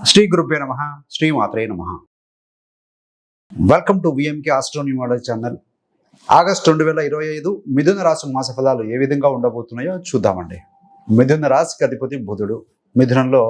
శ్రీ గురుభ్యో నమః. శ్రీ మాత్రే నమః. Welcome to VMK astro numerology channel. August 2025 మిథున రాశి మాస ఫలాలు ఏ విధంగా ఉండబోతున్నాయో చూద్దామండి. మిథున రాశికి అధిపతి బుధుడు. మిథునంలో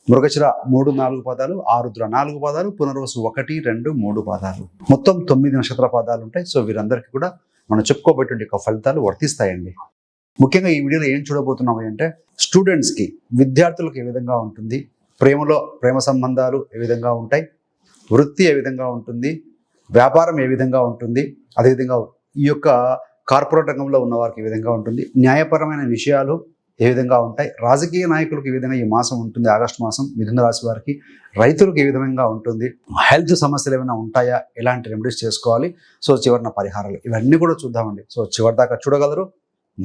మృగశిర 3-4 పాదాలు, ఆరుద్ర 4 పాదాలు, పునర్వసు 1, 2, 3 పాదాలు, మొత్తం 9 నక్షత్ర పాదాలు ఉంటాయి. సో వీరందరికీ కూడా మనం చెప్పుకోబోయేటువంటి ఫలితాలు వర్తిస్తాయండి. ముఖ్యంగా ఈ వీడియోలో ఏం చూడబోతున్నాము అంటే స్టూడెంట్స్కి, విద్యార్థులకు ఏ విధంగా ఉంటుంది, ప్రేమ సంబంధాలు ఏ విధంగా ఉంటాయి, వృత్తి ఏ విధంగా ఉంటుంది, వ్యాపారం ఏ విధంగా ఉంటుంది, అదేవిధంగా ఈ యొక్క కార్పొరేట్ రంగంలో ఉన్న వారికి ఏ విధంగా ఉంటుంది, న్యాయపరమైన విషయాలు ఏ విధంగా ఉంటాయి, రాజకీయ నాయకులకు ఏ విధంగా ఈ మాసం ఉంటుంది, ఆగస్టు మాసం మిథున రాశి వారికి, రైతులకు ఏ విధంగా ఉంటుంది, హెల్త్ సమస్యలు ఏమైనా ఉంటాయా, ఎలాంటి రెమెడీస్ చేసుకోవాలి, సో చివరిన పరిహారాలు, ఇవన్నీ కూడా చూద్దామండి. సో చివరి దాకా చూడగలరు.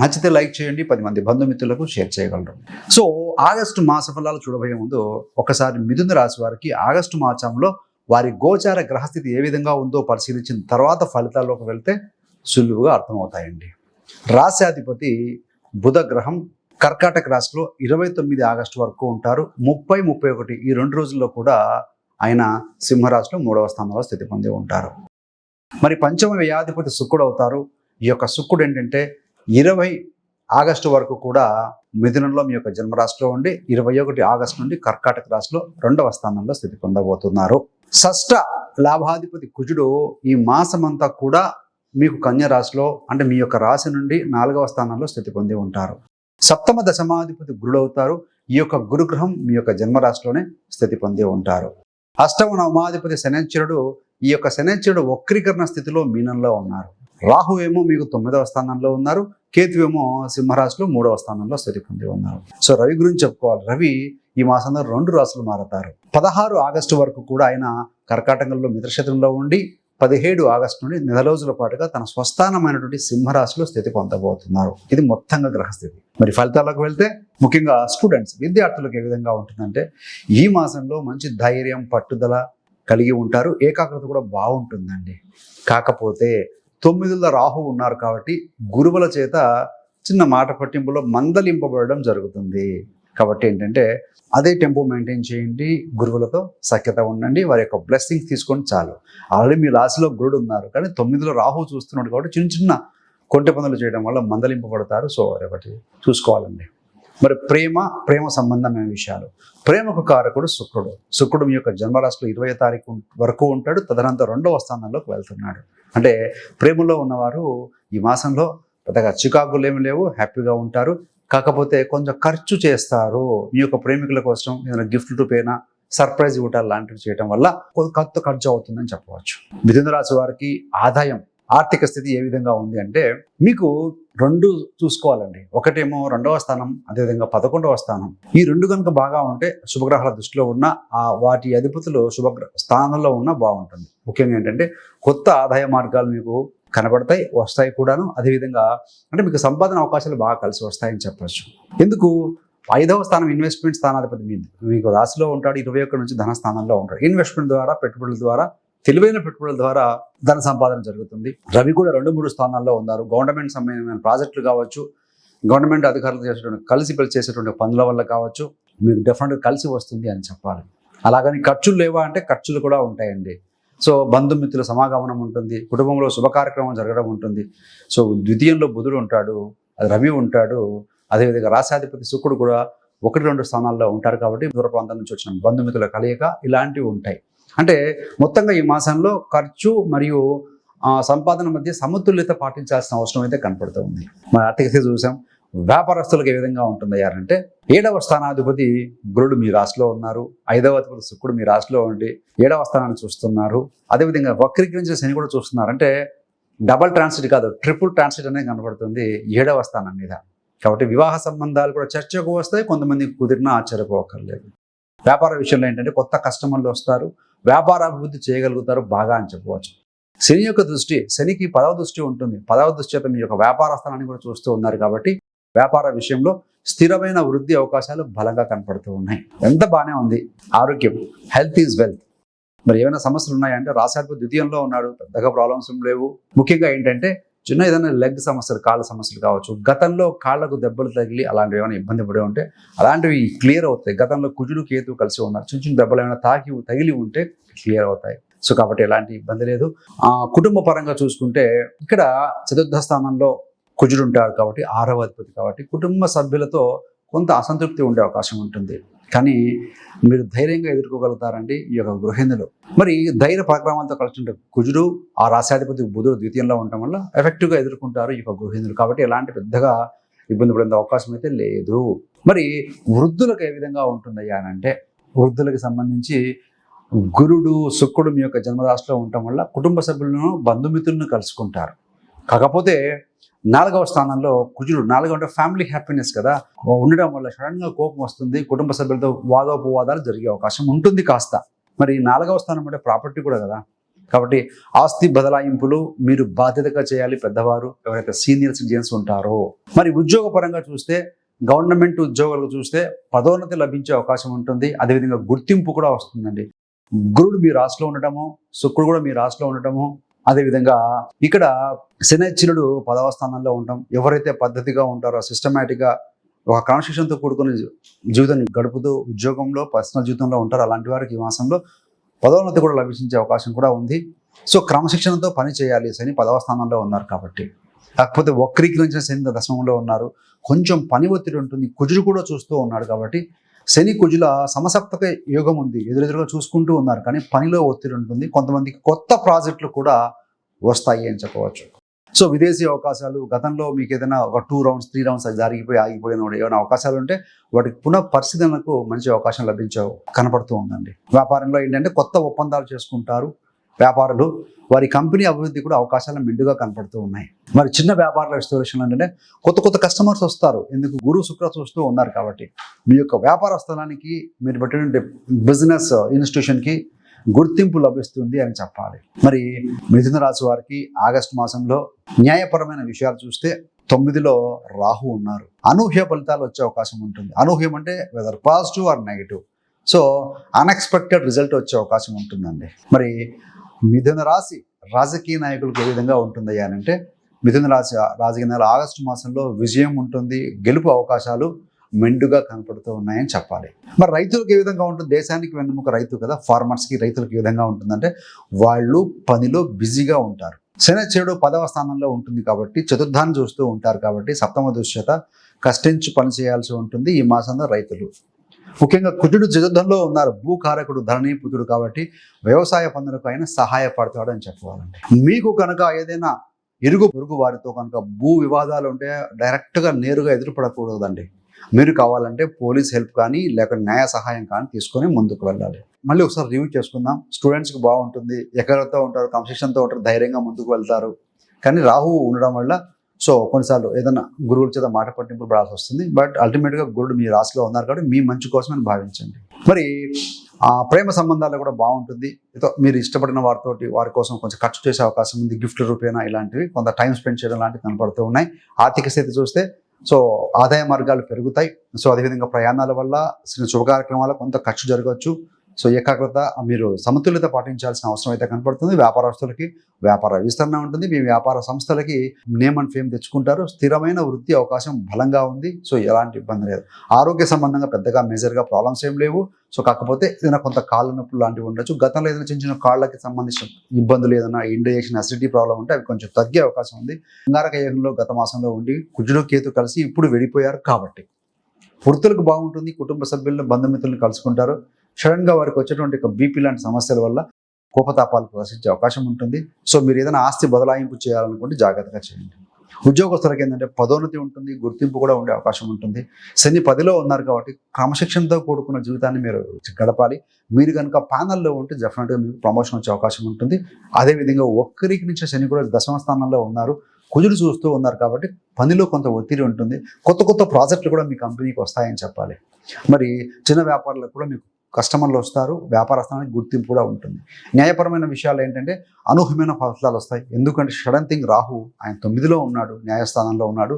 నచ్చితే లైక్ చేయండి, 10 మంది బంధుమిత్రులకు షేర్ చేయగలరు. సో ఆగస్టు మాస ఫలాలు చూడబోయే ముందు ఒకసారి మిథున రాశి వారికి ఆగస్టు మాసంలో వారి గోచార గ్రహస్థితి ఏ విధంగా ఉందో పరిశీలించిన తర్వాత ఫలితాల్లోకి వెళ్తే సులువుగా అర్థమవుతాయండి. రాశ్యాధిపతి బుధ గ్రహం కర్కాటక రాశిలో 29 ఆగస్టు వరకు ఉంటారు. 30, 31 ఈ 2 రోజుల్లో కూడా ఆయన సింహరాశిలో 3వ స్థానంలో స్థితి పొంది ఉంటారు. మరి పంచమ వ్యయాధిపతి శుక్రుడు అవుతారు. ఈ యొక్క శుక్రుడు ఏంటంటే 20 ఆగస్టు వరకు కూడా మిథునంలో మీ యొక్క జన్మరాశిలో ఉండి 21 ఆగస్టు నుండి కర్కాటక రాశిలో 2వ స్థానంలో స్థితి పొందబోతున్నారు. షష్ఠ లాభాధిపతి కుజుడు ఈ మాసమంతా కూడా మీకు కన్య రాశిలో, అంటే మీ యొక్క రాశి నుండి 4వ స్థానంలో స్థితి పొంది ఉంటారు. సప్తమ దశమాధిపతి గురుడు అవుతారు. ఈ యొక్క గురుగ్రహం మీ యొక్క జన్మరాశిలోనే స్థితి పొంది ఉంటారు. అష్టమ నవమాధిపతి శనైశ్వరుడు, ఈ యొక్క శనైశ్వరుడు వక్రీకరణ స్థితిలో మీనంలో ఉన్నారు. రాహు ఏమో మీకు 9వ స్థానంలో ఉన్నారు. కేతు ఏమో సింహరాశిలో 3వ స్థానంలో స్థితి పొంది ఉన్నారు. సో రవి గురించి చెప్పుకోవాలి. రవి ఈ మాసంలో 2 రాశులు మారతారు. 16 ఆగస్టు వరకు కూడా ఆయన కర్కాటకంలో మిత్రక్షేత్రంలో ఉండి 17 ఆగస్టు నుండి నెల రోజుల పాటుగా తన స్వస్థానమైనటువంటి సింహరాశిలో స్థితి పొందబోతున్నారు. ఇది మొత్తంగా గ్రహస్థితి. మరి ఫలితాలకు వెళ్తే ముఖ్యంగా స్టూడెంట్స్, విద్యార్థులకు ఏ విధంగా ఉంటుందంటే ఈ మాసంలో మంచి ధైర్యం, పట్టుదల కలిగి ఉంటారు. ఏకాగ్రత కూడా బాగుంటుందండి. కాకపోతే 9లో రాహు ఉన్నారు కాబట్టి గురువుల చేత చిన్న మాట పట్టింపులో మందలింపబడడం జరుగుతుంది. కాబట్టి ఏంటంటే అదే టెంపో మెయింటైన్ చేయండి, గురువులతో సఖ్యత ఉండండి, వారి యొక్క బ్లెస్సింగ్స్ తీసుకొని చాలు. ఆల్రెడీ మీ రాశిలో గురుడు ఉన్నారు కానీ 9లో రాహు చూస్తున్నాడు కాబట్టి చిన్న చిన్న కొంటె పనులు చేయడం వల్ల మందలింపబడతారు. సో ఒకటి చూసుకోవాలండి. మరి ప్రేమ సంబంధమైన విషయాలు. ప్రేమకు కారకుడు శుక్రుడు. శుక్రుడు మీ యొక్క జన్మరాశిలో 20వ తారీఖు వరకు ఉంటాడు. తదనంతరం 2వ స్థానంలోకి వెళ్తున్నాడు. అంటే ప్రేమలో ఉన్నవారు ఈ మాసంలో పెద్దగా చికాకులు ఏమి లేవు, హ్యాపీగా ఉంటారు. కాకపోతే కొంచెం ఖర్చు చేస్తారు. మీ యొక్క ప్రేమికుల కోసం ఏదైనా గిఫ్ట్ రూపేనా సర్ప్రైజ్ ఇవ్వటాలు లాంటివి చేయడం వల్ల కొంత ఖర్చు అవుతుందని చెప్పవచ్చు. మిథున రాశి వారికి ఆదాయం, ఆర్థిక స్థితి ఏ విధంగా ఉంది అంటే మీకు 2 చూసుకోవాలండి. ఒకటేమో 2వ స్థానం, అదేవిధంగా 11వ స్థానం. ఈ 2 కనుక బాగా ఉంటే శుభగ్రహాల దృష్టిలో ఉన్న వాటి అధిపతులు శుభగ్రహ స్థానంలో ఉన్న బాగుంటుంది. ముఖ్యంగా ఏంటంటే కొత్త ఆదాయ మార్గాలు మీకు కనబడతాయి, వస్తాయి కూడాను. అదేవిధంగా అంటే మీకు సంపాదన అవకాశాలు బాగా కలిసి వస్తాయని చెప్పచ్చు. ఎందుకు? 5వ స్థానం ఇన్వెస్ట్మెంట్ స్థానాధిపతి మీకు రాశిలో ఉంటాడు. 21 నుంచి ధన స్థానంలో ఉంటాడు. ఇన్వెస్ట్మెంట్ ద్వారా, పెట్టుబడుల ద్వారా, తెలివైన పెట్టుబడుల ద్వారా ధన సంపాదన జరుగుతుంది. రవి కూడా 2-3 స్థానాల్లో ఉన్నారు. గవర్నమెంట్ సంబంధమైన ప్రాజెక్టులు కావచ్చు, గవర్నమెంట్ అధికారులు కలిసి చేసేటువంటి పనుల వల్ల కావచ్చు, మీకు డెఫినెట్గా కలిసి వస్తుంది అని చెప్పాలి. అలాగని ఖర్చులు లేవా అంటే ఖర్చులు కూడా ఉంటాయండి. సో బంధుమిత్రుల సమాగమనం ఉంటుంది, కుటుంబంలో శుభ కార్యక్రమం జరగడం ఉంటుంది. సో ద్వితీయంలో బుధుడు ఉంటాడు, అది రవి ఉంటాడు. అదేవిధంగా రాశాధిపతి శుక్రుడు కూడా 1-2 స్థానాల్లో ఉంటారు. కాబట్టి దూర ప్రాంతాల నుంచి వచ్చిన బంధుమిత్రుల కలయిక ఇలాంటివి ఉంటాయి. అంటే మొత్తంగా ఈ మాసంలో ఖర్చు మరియు సంపాదన మధ్య సమతుల్యత పాటించాల్సిన అవసరం అయితే కనపడుతూ ఉంది. మన ఆర్థిక స్థితి చూసాం. వ్యాపారస్తులకు ఏ విధంగా ఉంటుందయ్యారంటే 7వ స్థానాధిపతి గురుడు మీ రాశిలో ఉన్నారు. 5వ అధిపతి శుక్రుడు మీ రాశిలో ఉండి 7వ స్థానాన్ని చూస్తున్నారు. అదేవిధంగా వక్రీకరించిన శని కూడా చూస్తున్నారు. అంటే డబల్ ట్రాన్సిట్ కాదు, ట్రిపుల్ ట్రాన్సిట్ అనేది కనపడుతుంది 7వ స్థానం మీద. కాబట్టి వివాహ సంబంధాలు కూడా చర్చకు వస్తాయి. కొంతమంది కుదిరినా ఆశ్చర్యపోవక్కర్లేదు. వ్యాపార విషయంలో ఏంటంటే కొత్త కస్టమర్లు వస్తారు, వ్యాపార అభివృద్ధి చేయగలుగుతారు బాగా అని చెప్పవచ్చు. శని యొక్క దృష్టి, శనికి 10వ దృష్టి ఉంటుంది. 10వ దృష్టి చేత మీ యొక్క వ్యాపార స్థానాన్ని కూడా చూస్తూ ఉన్నారు కాబట్టి వ్యాపార విషయంలో స్థిరమైన వృద్ధి అవకాశాలు బలంగా కనపడుతూ ఉన్నాయి. ఎంత బాగానే ఉంది. ఆరోగ్యం, హెల్త్ ఈజ్ వెల్త్. మరి ఏమైనా సమస్యలు ఉన్నాయంటే రాశాధిపతి ద్వితీయంలో ఉన్నాడు, పెద్దగా ప్రాబ్లమ్స్ లేవు. ముఖ్యంగా ఏంటంటే చిన్న ఏదైనా లెగ్ సమస్యలు, కాళ్ళ సమస్యలు కావచ్చు, గతంలో కాళ్ళకు దెబ్బలు తగిలి అలాంటివి ఏమైనా ఇబ్బంది పడి ఉంటే అలాంటివి క్లియర్ అవుతాయి. గతంలో కుజుడు కేతు కలిసి ఉన్నారు, చిన్న చిన్న దెబ్బలు ఏమైనా తగిలి ఉంటే క్లియర్ అవుతాయి. సో కాబట్టి ఎలాంటి ఇబ్బంది లేదు. కుటుంబ పరంగా చూసుకుంటే ఇక్కడ చతుర్థ స్థానంలో కుజుడు ఉంటాడు కాబట్టి 6వ అధిపతి కాబట్టి కుటుంబ సభ్యులతో కొంత అసంతృప్తి ఉండే అవకాశం ఉంటుంది. కానీ మీరు ధైర్యంగా ఎదుర్కోగలుగుతారండి ఈ యొక్క గృహిణులు. మరి ధైర్య పరాక్రమాలతో కలిసి కుజుడు, ఆ రాశాధిపతి బుధుడు ద్వితీయంలో ఉండటం వల్ల ఎఫెక్టివ్గా ఎదుర్కొంటారు ఈ యొక్క గృహిణులు. కాబట్టి ఎలాంటి పెద్దగా ఇబ్బంది పడే అవకాశం అయితే లేదు. మరి వృద్ధులకు ఏ విధంగా ఉంటుందయ్యా అని అంటే, వృద్ధులకు సంబంధించి గురుడు, శుక్రుడు మీ యొక్క జన్మరాశిలో ఉండటం వల్ల కుటుంబ సభ్యులను, బంధుమిత్రులను కలుసుకుంటారు. కాకపోతే 4వ స్థానంలో కుజుడు, 4 అంటే ఫ్యామిలీ హ్యాపీనెస్ కదా, ఉండడం వల్ల సడన్గా కోపం వస్తుంది, కుటుంబ సభ్యులతో వాదోపవాదాలు జరిగే అవకాశం ఉంటుంది కాస్త. మరి 4వ స్థానం అంటే ప్రాపర్టీ కూడా కదా, కాబట్టి ఆస్తి బదలాయింపులు మీరు బాధ్యతగా చేయాలి. పెద్దవారు ఎవరైతే సీనియర్ సిటిజన్స్ ఉంటారో. మరి ఉద్యోగ పరంగా చూస్తే, గవర్నమెంట్ ఉద్యోగాలకు చూస్తే పదోన్నతి లభించే అవకాశం ఉంటుంది. అదేవిధంగా గుర్తింపు కూడా వస్తుందండి. గురుడు మీ రాశిలో ఉండటము, శుక్రుడు కూడా మీ రాశిలో ఉండటము, అదేవిధంగా ఇక్కడ శనైశ్చరుడు 10వ స్థానంలో ఉండటం. ఎవరైతే పద్ధతిగా ఉంటారో, సిస్టమేటిక్గా ఒక క్రమశిక్షణతో కూడుకుని జీవితాన్ని గడుపుతూ ఉద్యోగంలో, పర్సనల్ జీవితంలో ఉంటారో అలాంటి వారికి ఈ మాసంలో పదోన్నతి కూడా లభించే అవకాశం కూడా ఉంది. సో క్రమశిక్షణతో పని చేయాలి. శని 10వ స్థానంలో ఉన్నారు కాబట్టి. కాకపోతే వక్రీకరించిన శని దశమంలో ఉన్నారు, కొంచెం పని ఒత్తిడి ఉంటుంది. కుజుడు కూడా చూస్తూ ఉన్నాడు కాబట్టి శని కుజుల సమసప్తక యోగం ఉంది, ఎదురెదురుగా చూసుకుంటూ ఉన్నారు. కానీ పనిలో ఒత్తిడి ఉంటుంది. కొంతమందికి కొత్త ప్రాజెక్టులు కూడా వస్తాయి అని చెప్పవచ్చు. సో విదేశీ అవకాశాలు, గతంలో మీకు ఏదైనా ఒక 2 రౌండ్స్ 3 రౌండ్స్ జరిగిపోయి ఆగిపోయిన ఏమైనా అవకాశాలు ఉంటే వాటికి పునః పరిశీలనకు మంచి అవకాశం కనపడుతూ ఉందండి. వ్యాపారంలో ఏంటంటే కొత్త ఒప్పందాలు చేసుకుంటారు వ్యాపారులు. వారి కంపెనీ అభివృద్ధి కూడా అవకాశాలు మెండుగా కనపడుతూ ఉన్నాయి. మరి చిన్న వ్యాపారాల విషయంలో ఏంటంటే కొత్త కస్టమర్స్ వస్తారు. ఎందుకు? గురు శుక్ర చూస్తూ ఉన్నారు కాబట్టి మీ యొక్క వ్యాపార స్థలానికి, మీరు పెట్టినటువంటి బిజినెస్ ఇన్స్టిట్యూషన్కి గుర్తింపు లభిస్తుంది అని చెప్పాలి. మరి మిథున రాశి వారికి ఆగస్టు మాసంలో న్యాయపరమైన విషయాలు చూస్తే 9లో రాహు ఉన్నారు. అనూహ్య ఫలితాలు వచ్చే అవకాశం ఉంటుంది. అనూహ్యం అంటే whether positive or negative. So unexpected result వచ్చే అవకాశం ఉంటుందండి. మరి మిథున రాశి రాజకీయ నాయకులకు ఏ విధంగా ఉంటుందయ్యా అంటే, మిథున రాశి రాజకీయ నాయకులు ఆగస్టు మాసంలో విజయం ఉంటుంది, గెలుపు అవకాశాలు మెండుగా కనపడుతూ ఉన్నాయని చెప్పాలి. మరి రైతులకు ఏ విధంగా ఉంటుంది? దేశానికి వెన్నెముక రైతు కదా, ఫార్మర్స్కి, రైతులకు ఏ విధంగా ఉంటుందంటే వాళ్ళు పనిలో బిజీగా ఉంటారు. శనైశ్చరుడు 10వ స్థానంలో ఉంటుంది కాబట్టి చతుర్థాన్ని చూస్తూ ఉంటారు కాబట్టి సప్తమ దృశ్యత కష్టించి పని చేయాల్సి ఉంటుంది ఈ మాసంలో రైతులు. ముఖ్యంగా కుజుడు చతుర్థంలో ఉన్నారు, భూకారకుడు, ధరణీపుత్రుడు కాబట్టి వ్యవసాయ పనులకు ఆయన సహాయపడతాడు అని చెప్పాలండి. మీకు కనుక ఏదైనా ఇరుగు పొరుగు వారితో కనుక భూ వివాదాలు ఉంటే డైరెక్ట్గా నేరుగా ఎదురుపడకూడదండి. మీరు కావాలంటే పోలీస్ హెల్ప్ కానీ లేకపోతే న్యాయ సహాయం కానీ తీసుకొని ముందుకు వెళ్ళాలి. మళ్ళీ ఒకసారి రివ్యూ చేసుకుందాం. స్టూడెంట్స్కి బాగుంటుంది, ఎక్కడితో ఉంటారు, క్రమశిక్షణతో ఉంటారు, ధైర్యంగా ముందుకు వెళ్తారు. కానీ రాహువు ఉండడం వల్ల సో కొన్నిసార్లు ఏదైనా గురువుల చేత మాట పట్టింపులు పడాల్సి వస్తుంది. బట్ అల్టిమేట్గా గురుడు మీ రాశిలో ఉన్నారు కాబట్టి మీ మంచి కోసమని భావించండి. మరి ప్రేమ సంబంధాలు కూడా బాగుంటుంది. మీరు ఇష్టపడిన వారి కోసం కొంచెం ఖర్చు చేసే అవకాశం ఉంది. గిఫ్ట్ రూపేనా ఇలాంటివి కొంత టైం స్పెండ్ చేయడం లాంటివి కనపడుతూ ఉన్నాయి. ఆర్థిక స్థితి చూస్తే సో ఆదాయ మార్గాలు పెరుగుతాయి. సో అదేవిధంగా ప్రయాణాల వల్ల శుభ కార్యక్రమాల కొంత ఖర్చు జరగవచ్చు. సో ఏకాగ్రత, మీరు సమతుల్యత పాటించాల్సిన అవసరం అయితే కనపడుతుంది. వ్యాపారస్తులకి వ్యాపార విస్తరణ ఉంటుంది. మీ వ్యాపార సంస్థలకి నేమ్ అండ్ ఫేమ్ తెచ్చుకుంటారు. స్థిరమైన వృత్తి అవకాశం బలంగా ఉంది. సో ఎలాంటి ఇబ్బంది లేదు. ఆరోగ్య సంబంధంగా పెద్దగా మేజర్గా ప్రాబ్లమ్స్ ఏం లేవు. సో కాకపోతే ఏదైనా కొంత కాళ్ళ నొప్పులు లాంటివి ఉండొచ్చు. గతంలో ఏదైనా చిన్న చిన్న కాళ్ళకి సంబంధించిన ఇబ్బందులు, ఏదైనా ఇండైజెషన్, అసిడిటీ ప్రాబ్లం ఉంటే అవి కొంచెం తగ్గే అవకాశం ఉంది. అంగారక యోగంలో గత మాసంలో ఉండి కుజుడు కేతు కలిసి ఇప్పుడు వెళ్ళిపోయారు కాబట్టి వృత్తులకు బాగుంటుంది. కుటుంబ సభ్యులను, బంధుమిత్రులను కలుసుకుంటారు. సడన్గా వారికి వచ్చేటువంటి బీపీ లాంటి సమస్యల వల్ల కోపతాపాలు ప్రదర్శించే అవకాశం ఉంటుంది. సో మీరు ఏదైనా ఆస్తి బదలాయింపు చేయాలనుకుంటే జాగ్రత్తగా చేయండి. ఉద్యోగస్తులకు ఏంటంటే పదోన్నతి ఉంటుంది, గుర్తింపు కూడా ఉండే అవకాశం ఉంటుంది. శని 10లో ఉన్నారు కాబట్టి క్రమశిక్షణతో కూడుకున్న జీవితాన్ని మీరు గడపాలి. మీరు కనుక ప్యానల్లో ఉంటే డెఫినెట్గా మీకు ప్రమోషన్ వచ్చే అవకాశం ఉంటుంది. అదేవిధంగా వక్రీకరించే శని కూడా 10వ స్థానంలో ఉన్నారు, కుజుడు చూస్తూ ఉన్నారు కాబట్టి పనిలో కొంత ఒత్తిడి ఉంటుంది. కొత్త ప్రాజెక్టులు కూడా మీ కంపెనీకి వస్తాయని చెప్పాలి. మరి చిన్న వ్యాపారులకు కూడా మీకు కస్టమర్లు వస్తారు. వ్యాపార స్థానానికి గుర్తింపు కూడా ఉంటుంది. న్యాయపరమైన విషయాలు ఏంటంటే అనూహ్యమైన ఫలితాలు వస్తాయి. ఎందుకంటే సడన్ థింగ్ రాహు ఆయన 9లో ఉన్నాడు, న్యాయస్థానంలో ఉన్నాడు.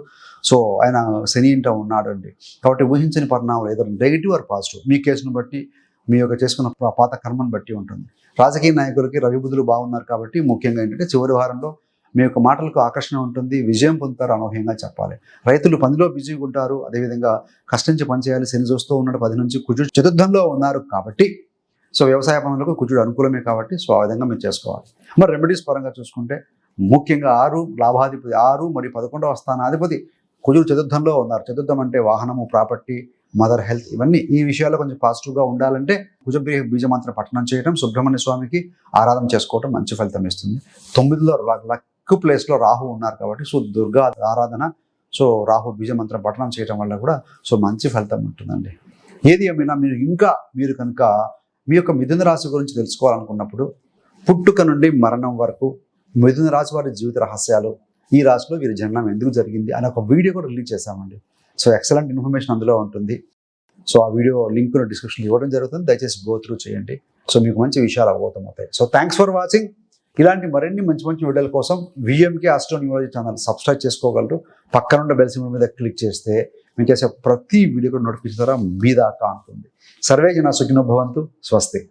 సో ఆయన శని ఇంట ఉన్నాడు అండి. కాబట్టి ఊహించని పరిణామాలు ఏదో నెగిటివ్ ఆర్ పాజిటివ్ మీ కేసును బట్టి, మీ యొక్క చేసుకున్న పాత కర్మను బట్టి ఉంటుంది. రాజకీయ నాయకులకి రవి బుధులు బాగున్నారు కాబట్టి ముఖ్యంగా ఏంటంటే చివరి వారంలో మీ యొక్క మాటలకు ఆకర్షణ ఉంటుంది, విజయం పొందుతారు అనూహ్యంగా చెప్పాలి. రైతులు పనిలో బిజీగా ఉంటారు, అదేవిధంగా కష్టించి పనిచేయాలి. శని చూస్తూ ఉన్నాడు 10 నుంచి, కుజుడు చతుర్థంలో ఉన్నారు కాబట్టి సో వ్యవసాయ పనులకు కుజుడు అనుకూలమే కాబట్టి సో ఆ విధంగా మీరు చేసుకోవాలి. మరి రెమెడీస్ పరంగా చూసుకుంటే ముఖ్యంగా 6 లాభాధిపతి 6 మరియు 11వ స్థానాధిపతి కుజుడు చతుర్థంలో ఉన్నారు. చతుర్థం అంటే వాహనము, ప్రాపర్టీ, మదర్ హెల్త్, ఇవన్నీ ఈ విషయాల్లో కొంచెం పాజిటివ్గా ఉండాలంటే కుజగ్రహ బీజమంత్ర పఠనం చేయడం, సుబ్రహ్మణ్య స్వామికి ఆరాధన చేసుకోవడం మంచి ఫలితం ఇస్తుంది. 9లో లక్ ప్లేస్లో రాహు ఉన్నారు కాబట్టి సో దుర్గా ఆరాధన, సో రాహు బీజమంత్రం పఠనం చేయడం వల్ల కూడా సో మంచి ఫలితం ఉంటుందండి. ఏది ఏమైనా మీరు కనుక మీ యొక్క మిథున రాశి గురించి తెలుసుకోవాలనుకున్నప్పుడు పుట్టుక నుండి మరణం వరకు మిథున రాశి వారి జీవిత రహస్యాలు, ఈ రాశిలో వీరి జననం ఎందుకు జరిగింది అనే ఒక వీడియో కూడా రిలీజ్ చేశామండి. సో ఎక్సలెంట్ ఇన్ఫర్మేషన్ అందులో ఉంటుంది. సో ఆ వీడియో లింక్ డిస్క్రిప్షన్లో ఇవ్వడం జరుగుతుంది, దయచేసి గో త్రూ చేయండి. సో మీకు మంచి విషయాలు అవబోతాయి. So thanks for watching. ఇలాంటి మరిన్ని మంచి వీడియోల కోసం VMK astro numerology channel subscribe చేసుకోగలరు. పక్కనున్న బెల్ సింబల్ మీద క్లిక్ చేస్తే మీకు చేసే ప్రతి వీడియో కూడా నోటిఫికేషన్ ద్వారా మీ దాకా ఉంటుంది. సర్వే జన సుఖినో భవంతు. స్వస్తి.